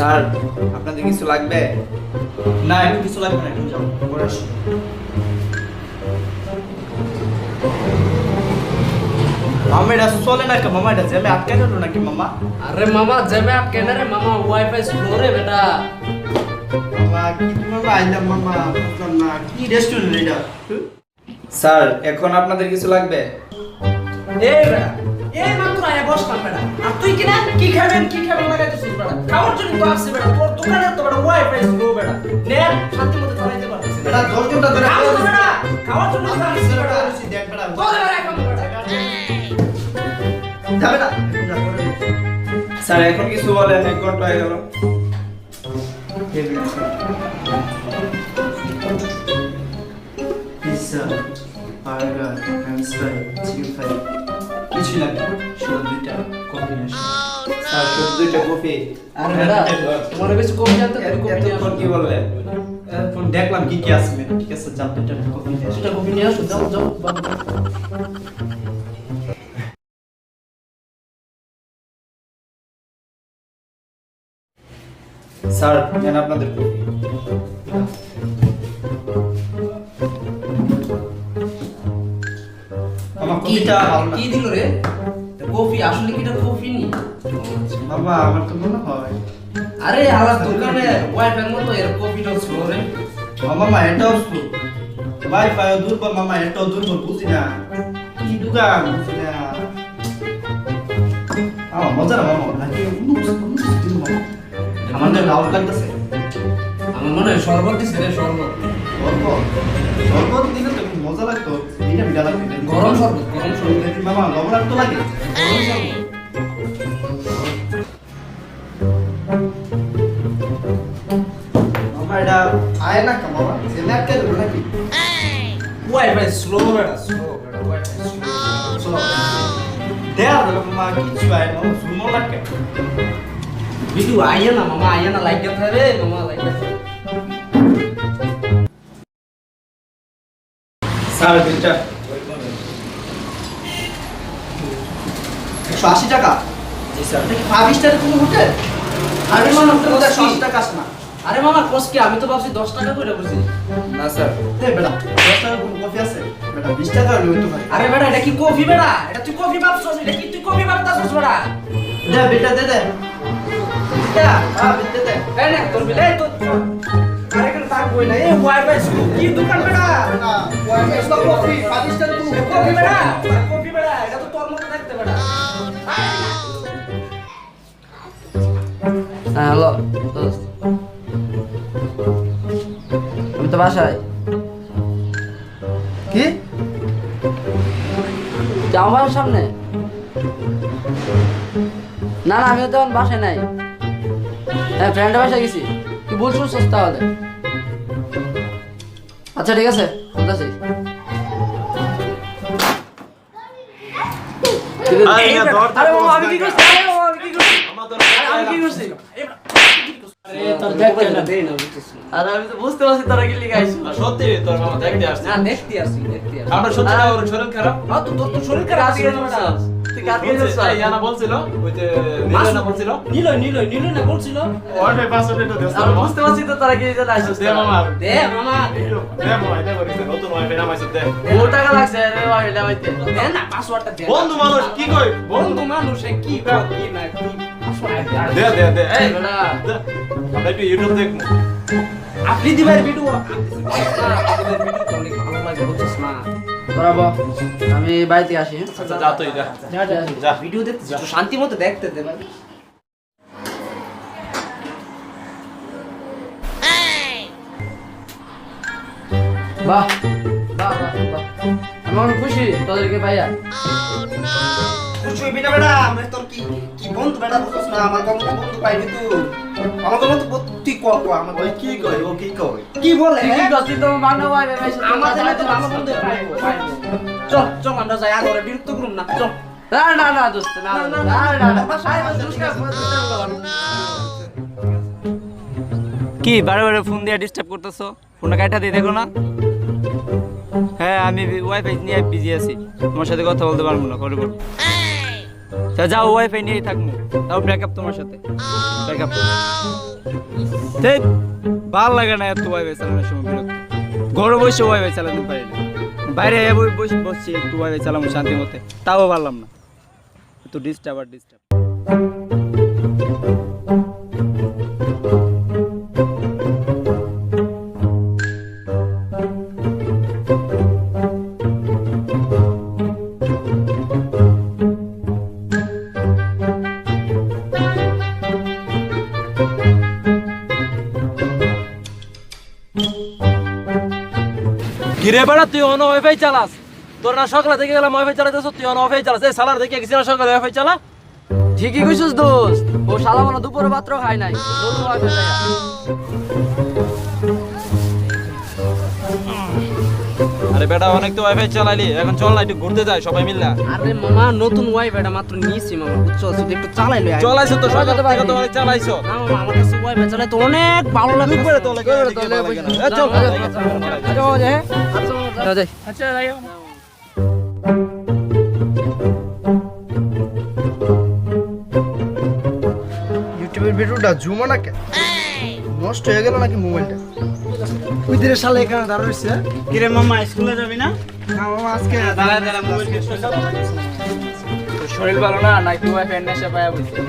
Sir আপনাদের কিছু লাগবে? না এখন কিছু লাগবে না, এখন যাও পরে আসো। মামা এটা চলে না কে মামা, এটা জ্যামে আটকে গেল নাকি মামা? अरे मामा जब आप कहना रे मामा वाईफाई स्लो रे बेटा। মামা কি মামা আইলাম মামা, বুঝলাম না কি রেস্টুরেন্ট এটা? স্যার এখন আপনাদের কিছু লাগবে? ए बेटा ए मात्र आया बस काम बेटा। আর তুই কি না কি খাবেন লাগাইতেছিস বেটা? খাওয়ার জন্য তো আসছে বেটা, তোর দোকানে তো বেটা ওয়াইফাই স্লো বেটা। নে শান্তি মতো চালাইতে পারছিস এটা 10 ঘন্টা ধরে খাওয়া তো বেটা, খাওয়ার জন্য তো আসছে বেটা। দেখ বেটা তোদের বেটা এখন বেটা। যাবে না। স্যার এখন কিছু বলেন, 1 ঘন্টা হয়ে গেল। Pizza, burger, French fry, chicken fry, কিছু লাগবে শুধু 2টা কফি নিয়ে আসো। স্যার শুধু 2টা কফি। আরে বেটা তোমার কাছে কফি আনতে তুমি কফি নিয়ে এতক্ষণ আসো। কি বললেন? এখন দেখলাম কি কি আছে মেনু, ঠিক আছে যাও 2টা কফি নিয়ে আসো। সেটা কফি নিয়ে আসো, যাও যাও বাবু। স্যার নেন আপনাদের কফি। আমার কি কফিটা ভালো না। কি দিল রে? কফি আসলে কি এটা কফি নি? বাবা আমার তো মনে হয় আরে আলাদা দোকানে ওয়াইফাই মতো এর কফিটা স্লো রে। মামা এটাও স্লো, ওয়াইফাই দুর্বল মামা, এটাও দুর্বল, বুঝি না কি দোকান বুঝি না। মজা না মামা নাকি আমাদের ডাউট লাগতেছে। আমার মনে হয় শরবত দিছে রে, শরবত। শরবত শরবত দিলে তো খুব মজা লাগতো, এটা বিড়া লাগবে গরম শরবত, গরম শরবত। মামা লবণ তো লাগে। গরম শরবত। মামা এটা আয় না কা মামা, জেনে আটকে দেবো নাকি? ওয়াইফাই স্লো বেটা, স্লো বেটা, ওয়াইফাই স্লো। দেয়া দেবো মামা, কিছু আয় মামা, সুমন লাগে। ভিডিও আইয়া না মামা, আইয়া না লাইক করতে রে মামা, লাইক করতে। স্যার 2টা 180 টাকা। জি স্যার। এটা কি 5 স্টারের কোনো হোটেল? আরে মামা হোটেল 180 টাকা আসে না। আরে মামা কসকে আমি তো ভাবছি 10 টাকা করে বুঝি। না স্যার। দে বেটা 10 টাকার কোনো কফি আছে? বেটা 20 টাকা হলে হইতো পারে। আরে বেটা এটা কি কফি বেটা? এটা তুই কফি ভাবছস, এটা কি তুই কফি ভাবতাছস বেটা? দে বেটা দে দে। এটা দে দে। এই না তোর বিলে তো আরে কেন তাক বই না, এই ওয়াইফাই স্লো কি দোকান বেটা? না ওয়াইফাই তো কফি 5 স্টারের কোনো কফি বেটা, কফি বেটা, এটা তো তোর মতো দেখতে বেটা। হ্যাঁ হ্যালো দোস্ত, আমি তো বাসায়। কি? তুই আমার বাসার সামনে? না না আমিও তো এখন বাসায় নাই। হ্যাঁ ফ্রেন্ডের বাসায় গেছি। তুই বলছিস তাহলে? আচ্ছা ঠিক আছে বলতেছি। আরে মামা আমি কি করছি? আরে মামা আমি কি করছি? আমি কি করছি? আরে তোর দেখতে না দেই না বুঝছিস? আর আমি তো বুঝতে পারছি তোরা কি লিখে আইছিস। সত্যি তোর মামা দেখতে আসছে। না দেখতে আসি। আমরা সত্যি না ওর শরীর খারাপ। হ্যাঁ তো তোর তো শরীর খারাপ আছে না বেটা? তুই কাকে বলছে, এই ইয়ানা বলছিল, ওই যে নীলা বলছিল। নিলয় না বলছিল। ওইটাই পাসওয়ার্ড এটা দেস। আমি বুঝতে পারছি তো তোরা কি জন্য আইছিস। দে মামা। দে মামা দে মামা, এটা করিস না, নতুন ওয়াইফাই নামাইছ দে। বহু টাকা লাগছে রে ভাই এটা হইতে। দে না পাসওয়ার্ডটা দে। বন্ধু মানুষ কি কই? বন্ধু মানুষে কি কর কি না কি পাসওয়ার্ড দে দে দে। এই বেটা দে। আমরা একটু ইউটিউব দেখবো। আপনি দিবার ভিডিও ভালো লাগে বুঝছিস না? তোরা বল, আমি বাড়িতে আসি। আচ্ছা যা তুই যা। যা যা যা। ভিডিও দেখতে একটু শান্তি মতো দেখতে দে ভাই। বাহ বাহ বাহ বাহ, আমি অনেক খুশি তোদেরকে পাইয়া। খুশি হইবি না বেটা, আমরা তোর কি কি বন্ধু বেটা, বুঝছ না? আমার কত বন্ধু পাইবি তুই। আমার তো তুই ক আমার ওই কি কই? ও কি কই? কি বলে? কি করছিস তো মানো ভাই ভাই? আমাদের তো ভালো বন্ধু পাইবো পাইবো। চল চল আমরা যাই আগে বিরক্ত করুম না চল। না না না দোস্ত না না না না কি বারে বারে ফোন দিয়ে ডিস্টার্ব করতেছো? ফোনটা কাটা দিয়ে দেখো না। হ্যাঁ আমি ওয়াইফাই নিয়ে বিজি আছি, তোমার সাথে কথা বলতে পারবো না, পরে বলবো। যাও ওয়াইফাই নিয়েই থাকবো, তাও ব্রেকআপ তোমার সাথে। ব্রেকআপ দেখ ভাল লাগে না এত ওয়াইফাই চালানোর সময় বিরক্ত ঘরে বসে ওয়াইফাই চালাতে পারি না বাইরে বসে বসছি একটু ওয়াইফাই চালাবো শান্তি মতে তাও পারলাম না একটু ডিস্টার্ব আর ডিস্টার্ব কিরে বেড়া তুই অন ওয়াইফাই চালাস তোর না সকালে থেকে গেলাম ওয়াইফাই চালাতেছ তুই অন ওয়াইফাই চালাস এই সালার দেখে গেছি না সকালে ওয়াইফাই চালা ঠিকই কইছিস দোস্ত ও শালা মনে দুপুরে ভাত খায় নাই নতুন ওয়াইফাই চাই আরে বেটা অনেক তো ওয়াইফাই চালাইলি এখন চল না একটু ঘুরতে যাই সবাই মিললা আরে মামা নতুন ওয়াইফাইটা মাত্র নিয়েছি মামা বুঝছো শুধু একটু চালাইলো চলাইছো তো সকাল থেকে তো অনেক চালাইছো না মামা আমার কাছে ওয়াইফাই চালাই তো অনেক ভালো লাগে দুপুরে তো লাগে চল আচ্ছা যাই ইউটিউবের ভিডিওটা জুম না কেন নষ্ট হয়ে গেল নাকি মোবাইলটা ওই দিনের সালে এখানে দাঁড়া রয়েছে কিরে মামা স্কুলে যাবি না না মামা আজকে দাঁড়া দাঁড়া মোবাইল শরীর ভালো না নাকি ওয়াইফাই নেশা পায়া বলছে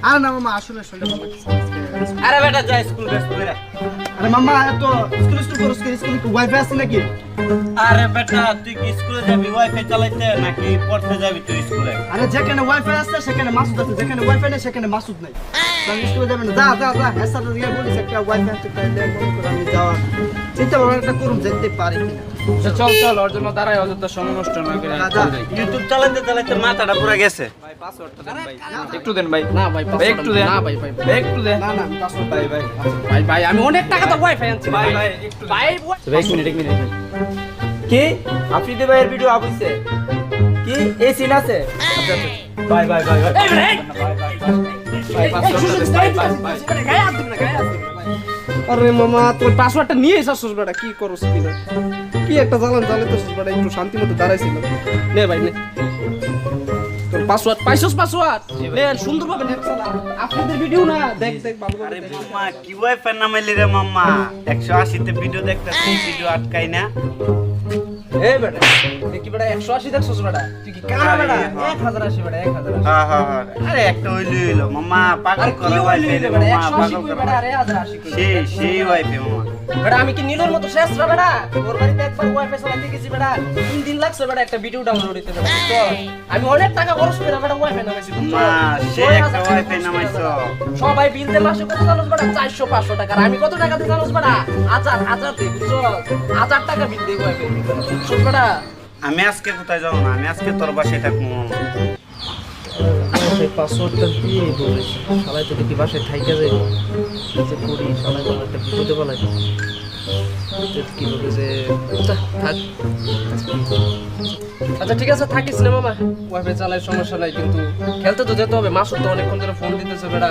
আর না মামা আসলে শরীরটা ভালো লাগছে আজকে। আরে বেটা যা স্কুল ব্যস্ত করে আরে মামা এত স্কুল করস কি স্কুল কি ওয়াইফাই আছে নাকি আরে বেটা তুই কি স্কুলে যাবি ওয়াইফাই চালাইতে নাকি পড়তে যাবি তুই স্কুলে আরে যেখানে ওয়াইফাই আছে সেখানে মাসুদ আছে যেখানে ওয়াইফাই নেই সেখানে মাসুদ নাই আমি স্কুলে যাবেন যা যা যা এসা তো গিয়ে বলিস একটা ওয়াইফাই আছে তাই মনে করে আমি যাওয়া চিন্তা ভাবনা একটা করুম যেতে পারি কিনা চল চল ওর জন্য দাঁড়াই অযথা সময় নষ্ট না করে যা ইউটিউব চালাইতে চালাইতে মাথাটা পুরো গেছে ভাই পাসওয়ার্ডটা দেন ভাই একটু দেন ভাই না ভাই ভাই একটু দেন না ভাই ভাই ভাই একটু দেন না না আমি পাসওয়ার্ড ভাই ভাই ভাই ভাই আমি অনেক টাকা তো ওয়াইফাই আনছি ভাই ভাই একটু ভাই এক মিনিট কি আফ্রিদি ভাইয়ের ভিডিও আপইছে কি এই সিন আছে আচ্ছা ভাই ভাই ভাই ভাই ভাই পাসওয়ার্ডটা দেন ভাই আরে মামা তোর পাসওয়ার্ডটা নিয়ে এসেছিস বেটা কি করছিস কি না কি একটা জ্বালান জ্বালাইতেছিস বেটা একটু শান্তি মতো দাঁড়াইছিল নে ভাই নে তোর পাসওয়ার্ড পাইছস পাসওয়ার্ড নে সুন্দরভাবে নে চালা আপনাদের ভিডিও না দেখ দেখ ভালো করে আরে মামা কি ওয়াইফাই নামাইলি রে মামা 180 তে ভিডিও দেখতেছি ভিডিও আটকাই না এই বেটা দেখি বেটা 180 দেখছস বেটা তুই কি কানা বেটা 1080 বেটা 1080 হ্যাঁ হ্যাঁ হ্যাঁ আরে একটা হইলো মামা পাগল আর করে কি ওয়াইফাই হইলো রে বেটা মামা 180 পাগল কই করে বেটা আরে 1080 কই সেই ওয়াইফাই মামা বেটা আমি কি নীলর মতো শেষরা বেটা ওর বাড়িতে একবার ওয়াইফাই চালাতে গেছি বেটা 3 দিন লাগছে বেটা একটা ভিডিও ডাউনলোড দিতে বেটা তো আমি অনেক টাকা খরচ করে বেটা ওয়াইফাই নামাইছি মা সেই একটা ওয়াইফাই নামাইছো সবাই বিল দে মাসে কত জানোস বেটা 400 500 টাকা আর আমি কত টাকা দিয়ে জানোস বেটা হাজার দিয়ে বুঝছো 1000 টাকা বিল দেই ওয়াইফাই বুঝছো বেটা আমি আজকে কোথায় যাবো না আমি আজকে তোর বাসায় থাকবো মামা সেই পাসওয়ার্ডটা দিয়ে বলিস সবাই তো দেখি বাসায় থাইকা যাই যে করি সবাই তো একটা বিপদে বলাই কিভাবে যে আচ্ছা থাক আচ্ছা ঠিক আছে থাকিস না মামা ওয়াইফাই চালাই সমস্যা নাই কিন্তু খেলতে তো যেতে হবে মাসুদ তো অনেকক্ষণ ধরে ফোন দিতেছে বেটা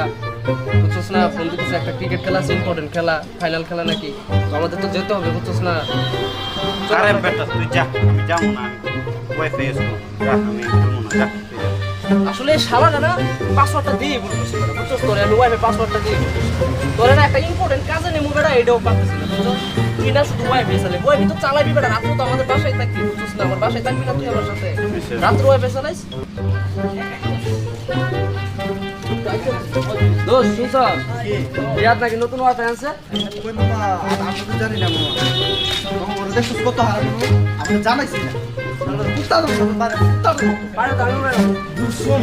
বুঝছস না ফোন দিতেছে একটা ক্রিকেট খেলা আছে ইম্পর্টেন্ট খেলা ফাইনাল খেলা নাকি তো আমাদের তো যেতে হবে বুঝছস না আরে বেটা তুই যা আমি যাবো না আমি ওয়াইফাই ইউজ করবো যা আমি যাবো না যা তুই যা। আসলে শালাটা না পাসওয়ার্ডটা দিয়ে বলতেছি বেটা বুঝছস তোরে আমি ওয়াইফাই পাসওয়ার্ডটা দিয়ে বলতেছি তোরে না একটা ইম্পর্টেন্ট কাজে নেমু বেটা এটাও পারতেছি না বুঝছস তুই না শুধু ওয়াইফাই চালাই ওয়াইফাই তো চালাবি বেটা রাত তো আমাদের বাসায় থাকবি বুঝছস না আমার বাসায় থাকবি না তুই আমার সাথে রাত ওয়াইফাই চালাইস দোস্ত শুনছ রিয়াদ নাকি নতুন ওয়াইফাই আনছে ওই মামা আমি তো জানি না মামা মামা ওরা দেখছিস কত হারাম আপনি জানাইছি না কুত্তা তো বারে কুত্তা তো বাইরে তো আমি দুশো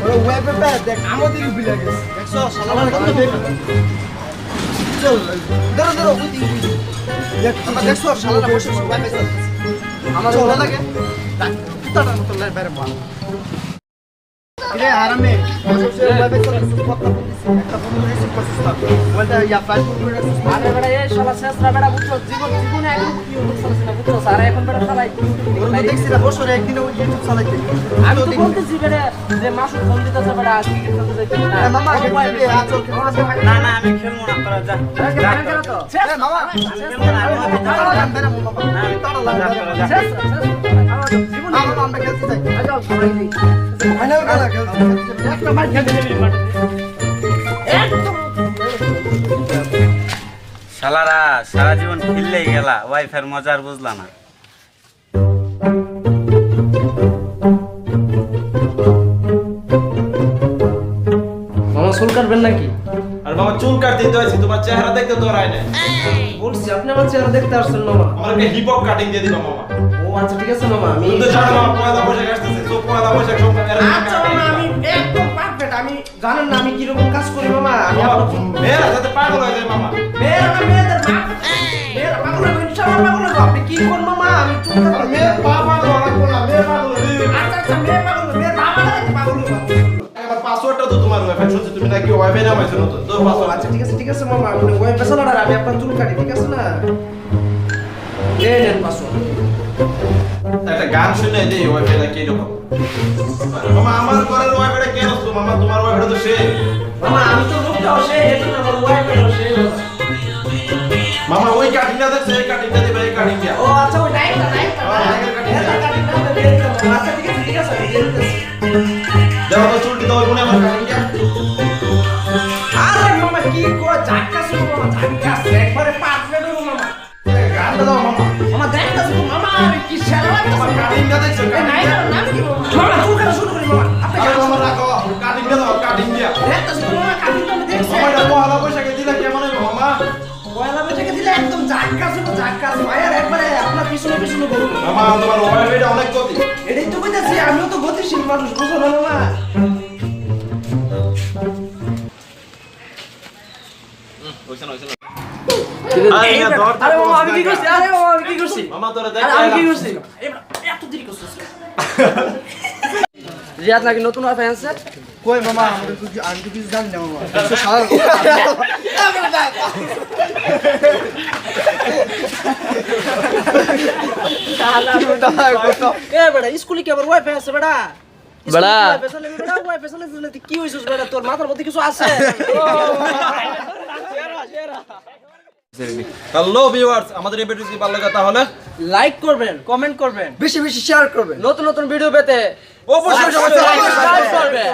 ওরা ওয়েবে পে দেখ আমাদের বিলে গেছে দেখছো শালা কত দেখ চল ধরো ধরো ওই দিন দেখ আমরা দেখছো শালা বসে বসে ওয়েবে চলছে আমাদের ভালো লাগে কুত্তাটার মতো লাই বাইরে মার রে আরামে বসে ওয়েবে চলছে কত একটা বন্ধু রিসিভ করছিস না বলতে ইয়া ফ্লাইট করে রাখছিস আরে বেটা এই শালা শেষরা বেটা বুঝছস জীবনে একদম ইউটিউব চালাছিস না বুঝছস আর এখন বেটা সবাই ওরা তো দেখছি না বছর একদিন ওই ইউটিউব চালাইতে আমি তো বলতেছি বেটা যে মাসুদ ফোন দিতেছে বেটা ক্রিকেট খেলতে যাইতে না মামা গেছে আচল না না আমি খেলবো না তোরা যা যা তোরা। তো মামা আমি খেলবো না আমি ওয়াইফাই চালাবো না। লাগবে না মামা না, আমি তাড়া যা, লাগবে তোরা না যা। জীবনে মামা আমরা খেলতে যাই আচ্ছা সবাই ফাইনাল খেলা খেলতে একটা ম্যাচ খেলতে যাবি মাঠে একদম শালারা সারা জীবন খেললেই গেলা ওয়াইফাই মজার বুঝলা না। মামা চুল কাটবেন নাকি? আর মামা চুল কাটতে দিতে হয়েছে, তোমার চেহারা দেখতে তো রায় না। বলছি আপনি আমার চেহারা দেখতে আসছেন মামা। আমার একটা হিপ হপ কাটিং দিয়ে দিবা মামা। ও আচ্ছা ঠিক আছে মামা, আমি তুমি তো জানো মামা পয়লা বৈশাখ আসতেছে, তো পয়লা বৈশাখ সব আচ্ছা মামা আমি একদম পারফেক্ট। আমি জানেন না আমি কিরকম কাজ করি মামা। আমি মেয়েরা যাতে পাগল হয়ে যায় মামা। মেয়েরা না মেয়েদের মা মেয়েরা পাগল হবে, ইনশাআল্লাহ পাগল হবে। আপনি কি করবেন মামা? আমি চুল কাটবো। মেয়ের বাবা লাগবো না, মেয়ে পাগল হয়ে যাবে। আচ্ছা আচ্ছা মেয়ে পাগল হবে, মেয়ের বাবা না পাগল হবে। আমার পাসওয়ার্ডটা তো তোমার ওয়াইফাই, শুনছি তুমি নাকি ওয়াইফাই নামাইছো নতুন, তোর ও পাসওয়ার্ড। আচ্ছা ঠিক আছে মামা, আপনি ওই পেছালার আর আমি আপনার চুল কাটি, ঠিক আছে না? নেন পাসওয়ার্ড। একটা গান শুনে দেই ওয়াইফাইটা কি রকম। মামা আমার ঘরের ওয়াইফাইটা কেন তো মামা, তোমার ওয়াইফাইটা তো সে। মামা আমি তো লোকটাও সে, এটা না আমার ওয়াইফাইও সে। মামা ওই কাটিংটা দেখছে, এই কাটিংটা দিবে, এই কাটিংটা। ও আচ্ছা ওই লাইটটা আচ্ছা ঠিক আছে আমি দিয়ে দিতেছি। দেখো তো চুলটি তো ওই মনে আমার কাটিংটা। আরে মামা কি কো ঝাক্কা শুনো মামা, ঝাক্কা একবারে পারফেক্ট হলো মামা। গানটা দাও মামা। মামা দেখতাছো তো মামা আমি কি সেরা আমার লাগতাছে। কাটিংটা দেখছো? এই নাই না নাম কি মামা? মামা চুল কাটা শুরু করি মামা। আপনি আরে মামা রাখো, কাটিংটা দাও, কাটিংটা। দেখতাছো তো মামা কাটিং তো আমি দেখছি। মামা এটা পয়লা বৈশাখে দিলে কেমন হইব মামা? পয়লা বৈশাখে দিলে একদম ঝাক্কা শুনো ঝাক্কা ভাইয়ার একবারে আপনার পিছনে পিছনে বলুন। মামা তোমার ওয়াইফাইটা অনেক গতি। এটাই তো কইতাছি, আমিও তো গতিশীল মানুষ, বুঝো না মামা? আরে না ধরতে আরে মামা আমি কি করছি? আরে মামা আমি কি করছি? মামা তোরা আরে আমি কি করছি? এত দেরি করছিস? রিয়াদ নাকি নতুন ওয়াইফাই আনছে? কই মামা আমি তো কিছু জানি না মামা। তো শালা এ বেটা স্কুলে কি আবার ওয়াইফাই আছে বেটা? বেটা। ওয়াইফাই চলে কি হইছিস বেটা? তোর মাথার মধ্যে কিছু আছে? হ্যালো ভিউয়ার্স, আমাদের এই ভিডিও যদি ভালো লাগে তাহলে লাইক করবেন, কমেন্ট করবেন, বেশি বেশি শেয়ার করবেন। নতুন নতুন ভিডিও পেতে অবশ্যই সাবস্ক্রাইব করবেন।